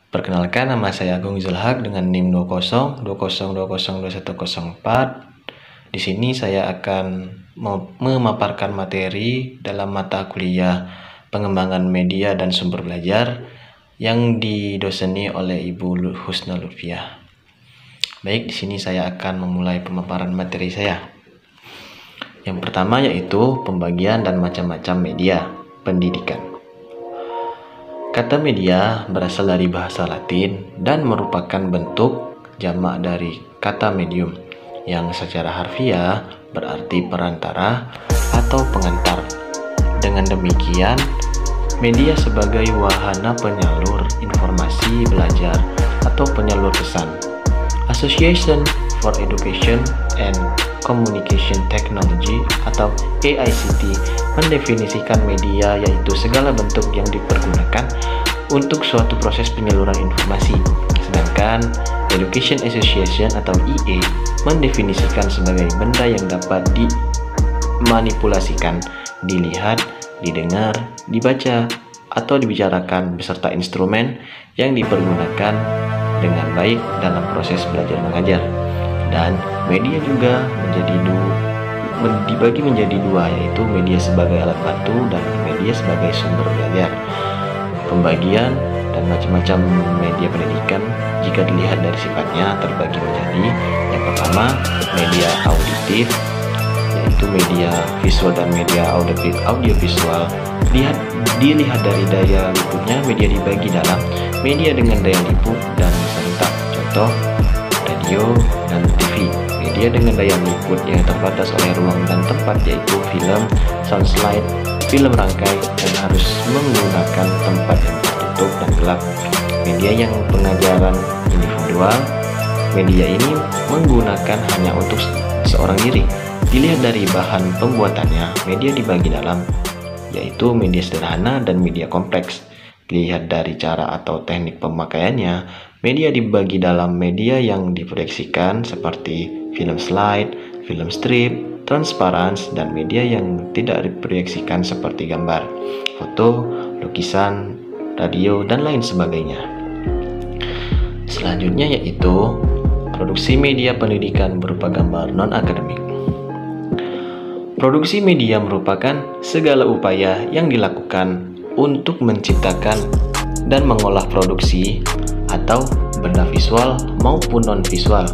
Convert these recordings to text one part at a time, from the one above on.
Perkenalkan, nama saya Agung Zulhak dengan NIM 2020202104. Di sini saya akan memaparkan materi dalam mata kuliah pengembangan media dan sumber belajar yang didoseni oleh Ibu Husna Lutfiah. Baik, di sini saya akan memulai pemaparan materi saya. Yang pertama yaitu pembagian dan macam-macam media pendidikan. Kata media berasal dari bahasa Latin dan merupakan bentuk jamak dari kata medium yang secara harfiah berarti perantara atau pengantar. Dengan demikian, media sebagai wahana penyalur informasi belajar atau penyalur pesan. Association for Education and Communication Technology atau AICT mendefinisikan media yaitu segala bentuk yang dipergunakan untuk suatu proses penyaluran informasi. Sedangkan Education Association atau EA mendefinisikan sebagai benda yang dapat dimanipulasikan, dilihat, didengar, dibaca, atau dibicarakan beserta instrumen yang dipergunakan dengan baik dalam proses belajar mengajar. Dan media juga dibagi menjadi dua, yaitu media sebagai alat bantu dan media sebagai sumber belajar. Pembagian dan macam-macam media pendidikan jika dilihat dari sifatnya terbagi menjadi yang pertama media auditif, yaitu media visual dan media audiovisual. Dilihat dari daya liputnya, media dibagi dalam media dengan daya liput dan serentak, contoh radio dan TV. Media dengan daya liput yang terbatas oleh ruang dan tempat yaitu film, sound slide, film rangkai dan harus menggunakan tempat yang tertutup dan gelap. Media yang pengajaran individual, media ini menggunakan hanya untuk seorang diri. Dilihat dari bahan pembuatannya, media dibagi dalam yaitu media sederhana dan media kompleks. Dilihat dari cara atau teknik pemakaiannya, media dibagi dalam media yang diproyeksikan seperti film slide, film strip, transparans, dan media yang tidak diproyeksikan seperti gambar, foto, lukisan, radio, dan lain sebagainya. Selanjutnya yaitu produksi media pendidikan berupa gambar non-akademik. Produksi media merupakan segala upaya yang dilakukan untuk menciptakan dan mengolah produksi atau benda visual maupun non-visual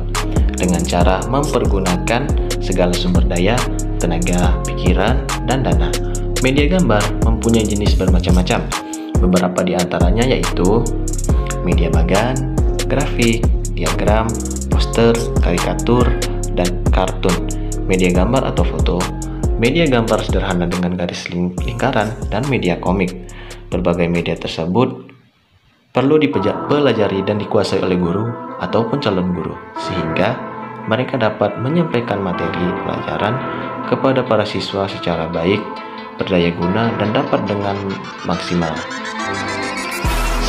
dengan cara mempergunakan segala sumber daya, tenaga, pikiran, dan dana. Media gambar mempunyai jenis bermacam-macam. Beberapa di antaranya yaitu media bagan, grafik, diagram, poster, karikatur, dan kartun. Media gambar atau foto, media gambar sederhana dengan garis lingkaran, dan media komik. Berbagai media tersebut perlu dipelajari dan dikuasai oleh guru ataupun calon guru, sehingga mereka dapat menyampaikan materi pelajaran kepada para siswa secara baik, berdaya guna, dan dapat dengan maksimal.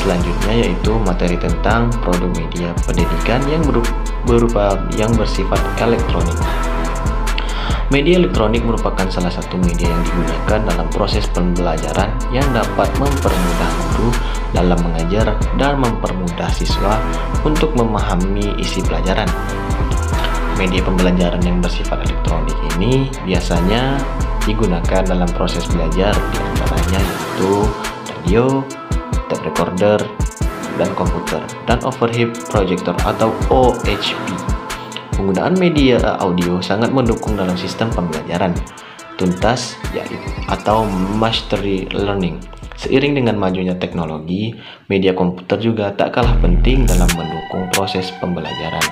Selanjutnya yaitu materi tentang produk media pendidikan yang bersifat elektronik. Media elektronik merupakan salah satu media yang digunakan dalam proses pembelajaran yang dapat mempermudah guru dalam mengajar dan mempermudah siswa untuk memahami isi pelajaran. Media pembelajaran yang bersifat elektronik ini biasanya digunakan dalam proses belajar, di antaranya yaitu radio, tape recorder, dan komputer, dan overhead projector atau OHP. Penggunaan media audio sangat mendukung dalam sistem pembelajaran tuntas atau mastery learning. Seiring dengan majunya teknologi, media komputer juga tak kalah penting dalam mendukung proses pembelajaran.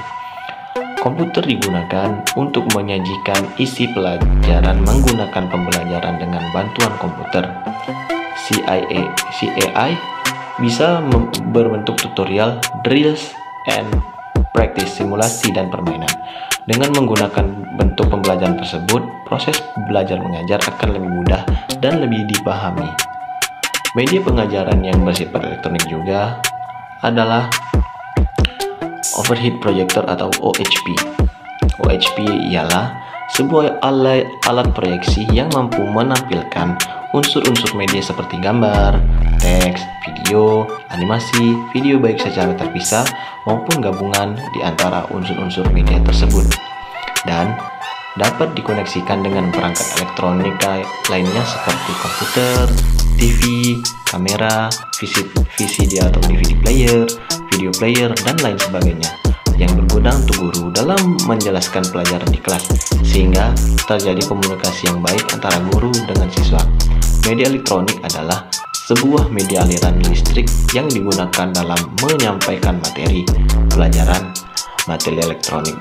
Komputer digunakan untuk menyajikan isi pelajaran menggunakan pembelajaran dengan bantuan komputer. CAI bisa berbentuk tutorial, drills, and praktis, simulasi, dan permainan. Dengan menggunakan bentuk pembelajaran tersebut, proses belajar mengajar akan lebih mudah dan lebih dipahami. Media pengajaran yang bersifat elektronik juga adalah overhead projector atau OHP. OHP ialah sebuah alat proyeksi yang mampu menampilkan unsur-unsur media seperti gambar, teks, video, animasi, video baik secara terpisah maupun gabungan di antara unsur-unsur media tersebut, dan dapat dikoneksikan dengan perangkat elektronik lainnya seperti komputer, TV, kamera, VCD atau DVD player, video player, dan lain sebagainya yang berguna untuk guru dalam menjelaskan pelajaran di kelas, sehingga terjadi komunikasi yang baik antara guru dengan siswa. Media elektronik adalah sebuah media aliran listrik yang digunakan dalam menyampaikan materi pelajaran. Materi elektronik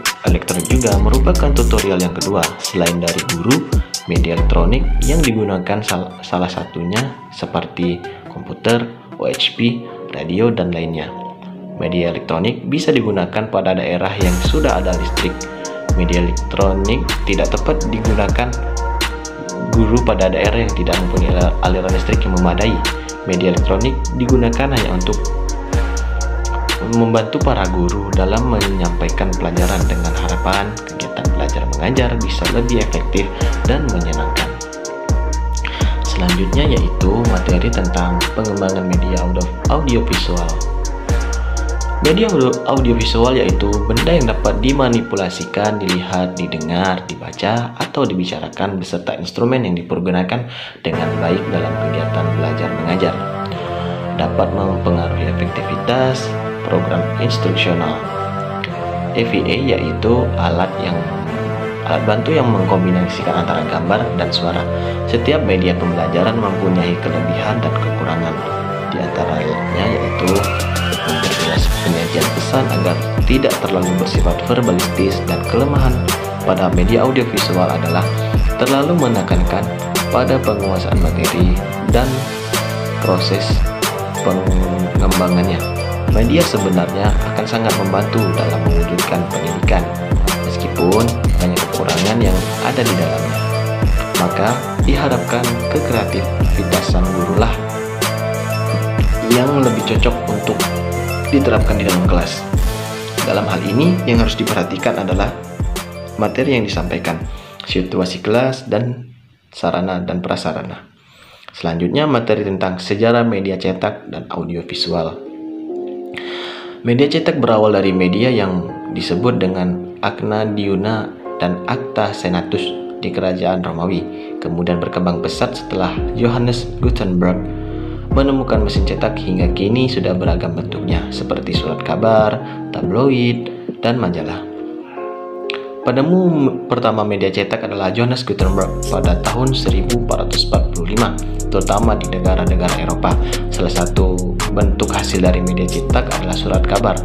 juga merupakan tutorial yang kedua selain dari guru. Media elektronik yang digunakan salah satunya seperti komputer, OHP, radio, dan lainnya. Media elektronik bisa digunakan pada daerah yang sudah ada listrik. Media elektronik tidak tepat digunakan guru pada daerah yang tidak mempunyai aliran listrik yang memadai. Media elektronik digunakan hanya untuk membantu para guru dalam menyampaikan pelajaran dengan harapan kegiatan belajar mengajar bisa lebih efektif dan menyenangkan. Selanjutnya yaitu materi tentang pengembangan media audiovisual. Media audiovisual yaitu benda yang dapat dimanipulasikan, dilihat, didengar, dibaca, atau dibicarakan beserta instrumen yang dipergunakan dengan baik dalam kegiatan belajar mengajar. Dapat mempengaruhi efektivitas program instruksional. EVA yaitu alat bantu yang mengkombinasikan antara gambar dan suara. Setiap media pembelajaran mempunyai kelebihan dan kekurangan. Di antaranya yaitu memperjelas penyajian pesan agar tidak terlalu bersifat verbalistis, dan kelemahan pada media audiovisual adalah terlalu menekankan pada penguasaan materi dan proses pengembangannya. Media sebenarnya akan sangat membantu dalam mewujudkan pendidikan, meskipun banyak kekurangan yang ada di dalamnya. Maka diharapkan kekreativitasan guru lah yang lebih cocok untuk diterapkan di dalam kelas. Dalam hal ini yang harus diperhatikan adalah materi yang disampaikan, situasi kelas, dan sarana dan prasarana. Selanjutnya materi tentang sejarah media cetak dan audiovisual. Media cetak berawal dari media yang disebut dengan Acta Diuna dan Acta Senatus di Kerajaan Romawi, kemudian berkembang pesat setelah Johannes Gutenberg menemukan mesin cetak. Hingga kini sudah beragam bentuknya seperti surat kabar, tabloid, dan majalah. Pertama media cetak adalah Johannes Gutenberg pada tahun 1445, terutama di negara-negara Eropa. Salah satu bentuk hasil dari media cetak adalah surat kabar.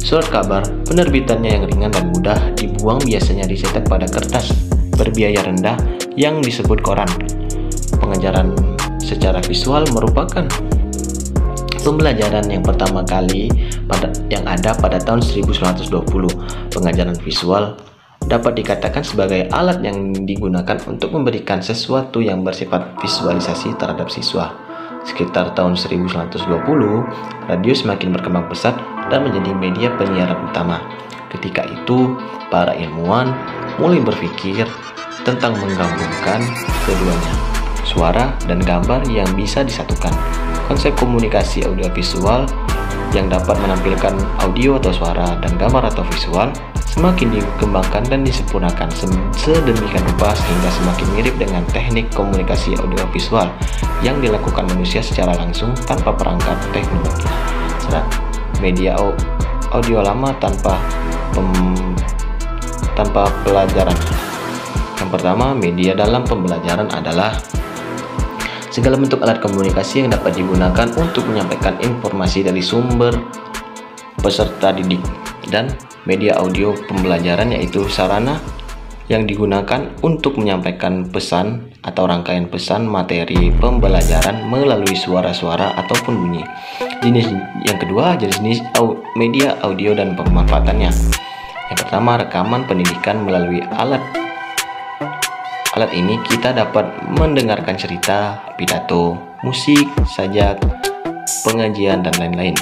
Surat kabar penerbitannya yang ringan dan mudah dibuang, biasanya dicetak pada kertas berbiaya rendah yang disebut koran. Pengajaran secara visual merupakan pembelajaran yang pertama kali yang ada pada tahun 1920. Pengajaran visual dapat dikatakan sebagai alat yang digunakan untuk memberikan sesuatu yang bersifat visualisasi terhadap siswa. Sekitar tahun 1920, radio semakin berkembang pesat dan menjadi media penyiaran utama. Ketika itu, para ilmuwan mulai berpikir tentang menggabungkan keduanya, suara dan gambar yang bisa disatukan. Konsep komunikasi audiovisual yang dapat menampilkan audio atau suara dan gambar atau visual semakin dikembangkan dan disempurnakan sedemikian rupa sehingga semakin mirip dengan teknik komunikasi audiovisual yang dilakukan manusia secara langsung tanpa perangkat teknologi. Media audio lama tanpa pelajaran. Yang pertama, media dalam pembelajaran adalah segala bentuk alat komunikasi yang dapat digunakan untuk menyampaikan informasi dari sumber peserta didik. Dan media audio pembelajaran yaitu sarana yang digunakan untuk menyampaikan pesan atau rangkaian pesan materi pembelajaran melalui suara-suara ataupun bunyi. Yang kedua, jenis media audio dan pemanfaatannya. Yang pertama, rekaman pendidikan. Melalui alat ini kita dapat mendengarkan cerita, pidato, musik, sajak, pengajian, dan lain-lain.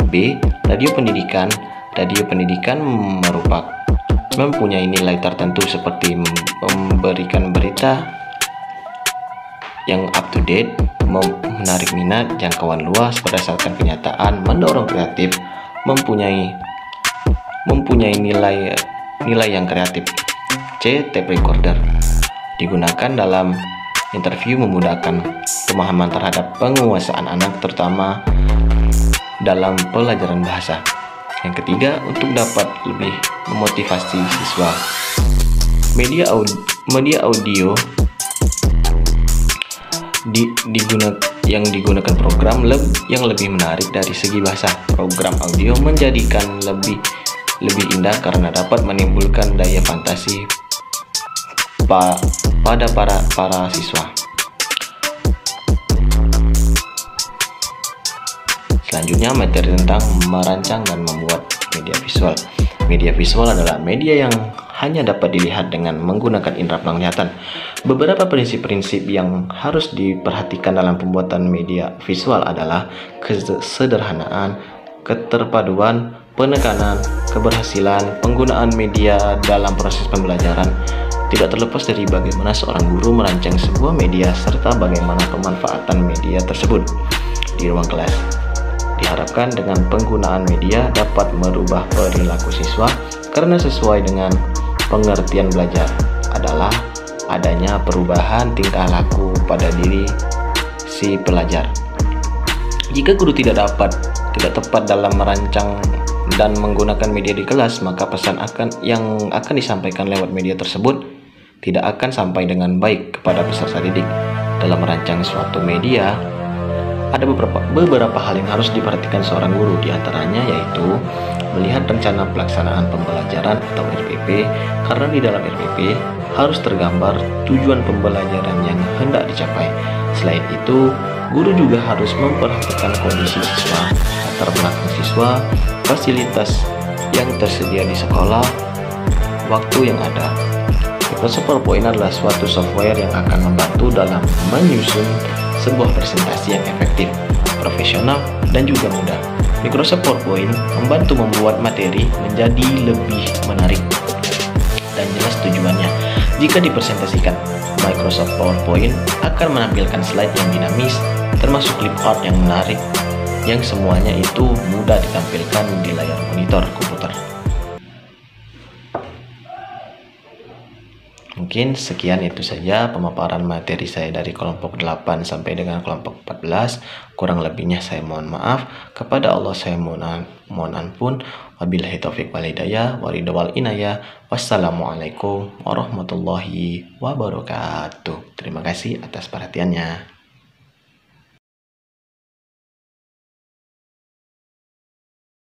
B. Radio pendidikan. Radio pendidikan mempunyai nilai tertentu seperti memberikan berita yang up to date, menarik minat jangkauan luas berdasarkan kenyataan, mendorong kreatif, mempunyai nilai yang kreatif. C. Tape recorder digunakan dalam interview, memudahkan pemahaman terhadap penguasaan anak, terutama dalam pelajaran bahasa. Yang ketiga, untuk dapat lebih memotivasi siswa. Media audio yang digunakan program yang lebih menarik dari segi bahasa. Program audio menjadikan lebih indah karena dapat menimbulkan daya fantasi pada para siswa. Selanjutnya, materi tentang merancang dan membuat media visual. Media visual adalah media yang hanya dapat dilihat dengan menggunakan indera penglihatan. Beberapa prinsip-prinsip yang harus diperhatikan dalam pembuatan media visual adalah kesederhanaan, keterpaduan, penekanan, keberhasilan, penggunaan media dalam proses pembelajaran, tidak terlepas dari bagaimana seorang guru merancang sebuah media serta bagaimana pemanfaatan media tersebut di ruang kelas. Diharapkan dengan penggunaan media dapat merubah perilaku siswa, karena sesuai dengan pengertian belajar adalah adanya perubahan tingkah laku pada diri si pelajar. Jika guru tidak tepat dalam merancang dan menggunakan media di kelas, maka pesan yang akan disampaikan lewat media tersebut tidak akan sampai dengan baik kepada peserta didik. Dalam merancang suatu media, ada beberapa hal yang harus diperhatikan seorang guru, diantaranya yaitu melihat rencana pelaksanaan pembelajaran atau RPP, karena di dalam RPP harus tergambar tujuan pembelajaran yang hendak dicapai. Selain itu, guru juga harus memperhatikan kondisi siswa, latar belakang siswa, fasilitas yang tersedia di sekolah, waktu yang ada. Microsoft PowerPoint adalah suatu software yang akan membantu dalam menyusun sebuah presentasi yang efektif, profesional, dan juga mudah. Microsoft PowerPoint membantu membuat materi menjadi lebih menarik dan jelas tujuannya. Jika dipresentasikan, Microsoft PowerPoint akan menampilkan slide yang dinamis, termasuk clip art yang menarik, yang semuanya itu mudah ditampilkan di layar monitor komputer. Mungkin sekian itu saja pemaparan materi saya dari kelompok 8 sampai dengan kelompok 14. Kurang lebihnya saya mohon maaf. Kepada Allah saya mohon ampun. Wabillahi taufiq wal hidayah, waridho wal inayah. Wassalamualaikum warahmatullahi wabarakatuh. Terima kasih atas perhatiannya.